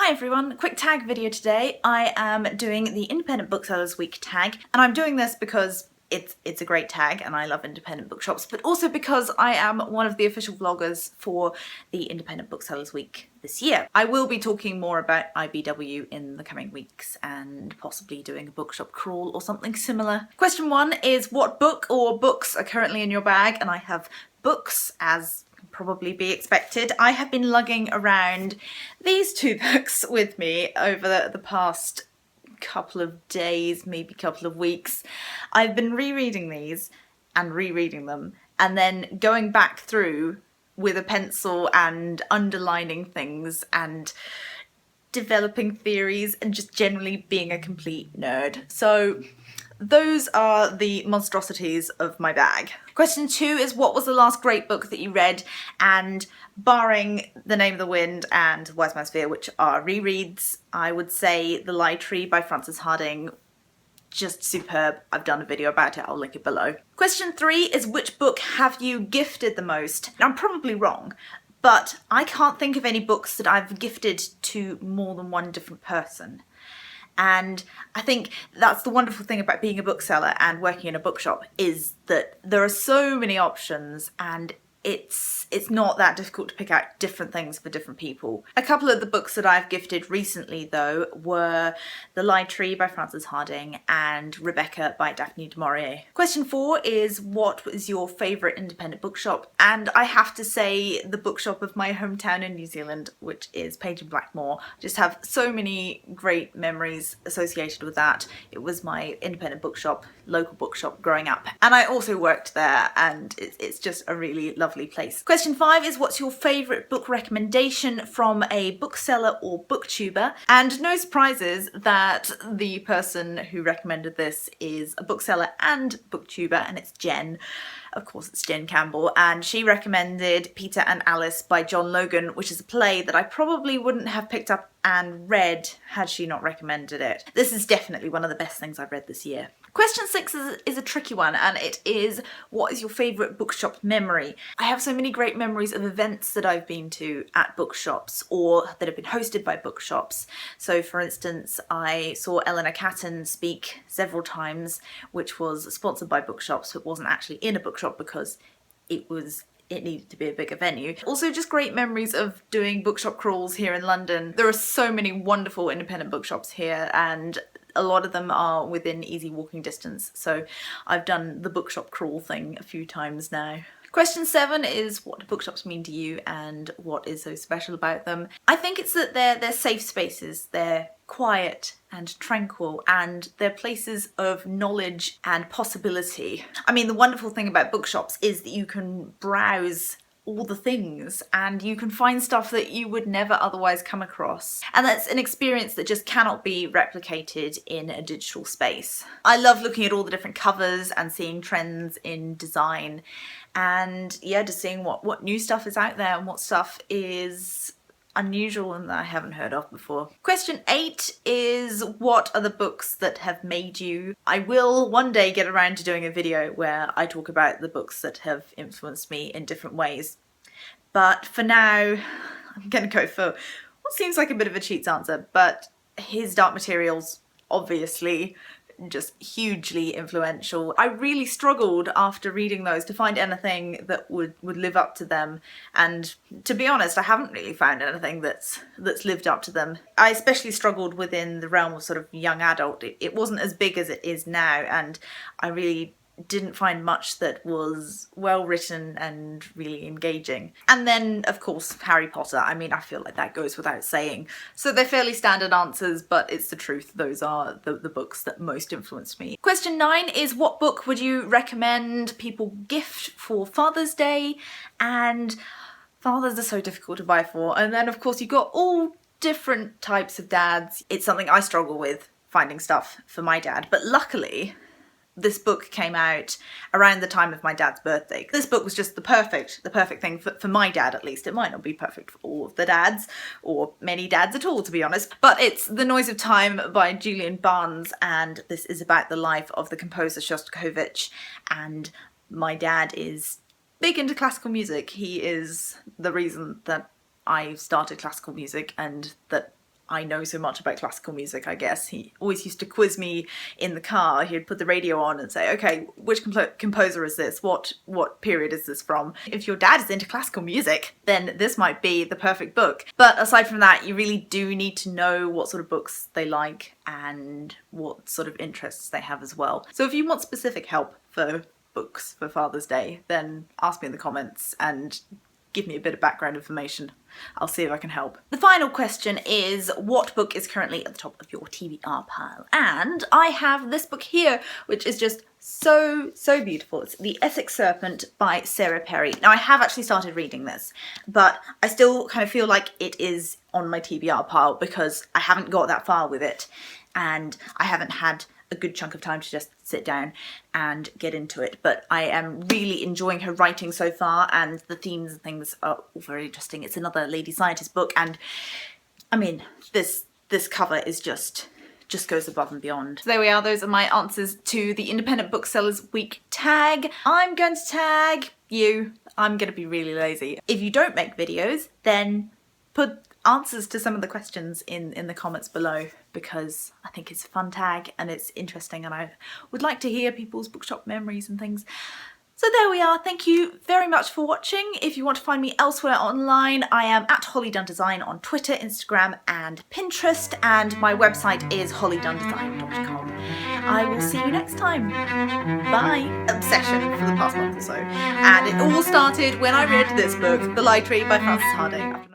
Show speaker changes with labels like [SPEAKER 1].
[SPEAKER 1] Hi everyone, quick tag video today. I am doing the Independent Booksellers Week tag, and I'm doing this because it's a great tag and I love independent bookshops, but also because I am one of the official vloggers for the Independent Booksellers Week this year. I will be talking more about IBW in the coming weeks and possibly doing a bookshop crawl or something similar. Question 1 is what book or books are currently in your bag? And I have books, as can probably be expected. I have been lugging around these two books with me over the past couple of days, maybe couple of weeks. I've been rereading these and rereading them and then going back through with a pencil and underlining things and developing theories and just generally being a complete nerd. So those are the monstrosities of my bag. Question 2 is what was the last great book that you read? And barring The Name of the Wind and Wise Man's Fear, which are rereads, I would say The Lie Tree by Frances Hardinge, just superb. I've done a video about it, I'll link it below. Question 3 is which book have you gifted the most? Now, I'm probably wrong, but I can't think of any books that I've gifted to more than one different person. And I think that's the wonderful thing about being a bookseller and working in a bookshop, is that there are so many options and it's not that difficult to pick out different things for different people. A couple of the books that I've gifted recently though were The Lie Tree by Frances Hardinge and Rebecca by Daphne du Maurier. Question 4 is what was your favourite independent bookshop? And I have to say the bookshop of my hometown in New Zealand, which is Page and Blackmore. I just have so many great memories associated with that. It was my independent bookshop, local bookshop growing up, and I also worked there, and it's just a really lovely place. Question 5 is what's your favourite book recommendation from a bookseller or booktuber? And no surprises that the person who recommended this is a bookseller and booktuber, and it's Jen. Of course, it's Jen Campbell, and she recommended Peter and Alice by John Logan, which is a play that I probably wouldn't have picked up and read had she not recommended it. This is definitely one of the best things I've read this year. Question 6 is a tricky one, and it is what is your favourite bookshop memory? I have so many great memories of events that I've been to at bookshops or that have been hosted by bookshops. So for instance, I saw Eleanor Catton speak several times, which was sponsored by bookshops, but wasn't actually in a bookshop because it needed to be a bigger venue. Also just great memories of doing bookshop crawls here in London. There are so many wonderful independent bookshops here, and a lot of them are within easy walking distance, so I've done the bookshop crawl thing a few times now. Question 7 is what do bookshops mean to you and what is so special about them? I think it's that they're safe spaces, they're quiet and tranquil, and they're places of knowledge and possibility. I mean, the wonderful thing about bookshops is that you can browse all the things and you can find stuff that you would never otherwise come across. And that's an experience that just cannot be replicated in a digital space. I love looking at all the different covers and seeing trends in design, and yeah, just seeing what new stuff is out there and what stuff is unusual and that I haven't heard of before. Question 8 is what are the books that have made you? I will one day get around to doing a video where I talk about the books that have influenced me in different ways. But for now, I'm gonna go for what seems like a bit of a cheats answer, but his Dark Materials, obviously, just hugely influential. I really struggled after reading those to find anything that would live up to them, and to be honest, I haven't really found anything that's lived up to them. I especially struggled within the realm of sort of young adult. It wasn't as big as it is now, and I really didn't find much that was well written and really engaging. And then of course Harry Potter, I mean, I feel like that goes without saying. So they're fairly standard answers, but it's the truth. Those are the books that most influenced me. Question 9 is what book would you recommend people gift for Father's Day? And fathers are so difficult to buy for, and then of course you've got all different types of dads. It's something I struggle with, finding stuff for my dad, but luckily this book came out around the time of my dad's birthday. This book was just the perfect thing for my dad, at least. It might not be perfect for all of the dads, or many dads at all, to be honest. But it's The Noise of Time by Julian Barnes, and this is about the life of the composer Shostakovich. And my dad is big into classical music. He is the reason that I started classical music and that I know so much about classical music, I guess. He always used to quiz me in the car. He'd put the radio on and say, okay, which composer is this? What period is this from? If your dad is into classical music, then this might be the perfect book. But aside from that, you really do need to know what sort of books they like and what sort of interests they have as well. So if you want specific help for books for Father's Day, then ask me in the comments and give me a bit of background information. I'll see if I can help. The final question is, what book is currently at the top of your TBR pile? And I have this book here, which is just so beautiful. It's The Essex Serpent by Sarah Perry. Now, I have actually started reading this, but I still kind of feel like it is on my TBR pile because I haven't got that far with it and I haven't had a good chunk of time to just sit down and get into it. But I am really enjoying her writing so far, and the themes and things are all very interesting. It's another lady scientist book, and I mean, this cover is just goes above and beyond. So there we are, those are my answers to the Independent Booksellers Week tag. I'm going to tag you. I'm going to be really lazy. If you don't make videos, then put answers to some of the questions in the comments below, because I think it's a fun tag and it's interesting and I would like to hear people's bookshop memories and things. So there we are. Thank you very much for watching. If you want to find me elsewhere online, I am at Holly Dunn Design on Twitter, Instagram and Pinterest, and my website is hollydundesign.com. I will see you next time. Bye. Obsession for the past month or so. And it all started when I read this book, The Light Tree by Frances Hardinge.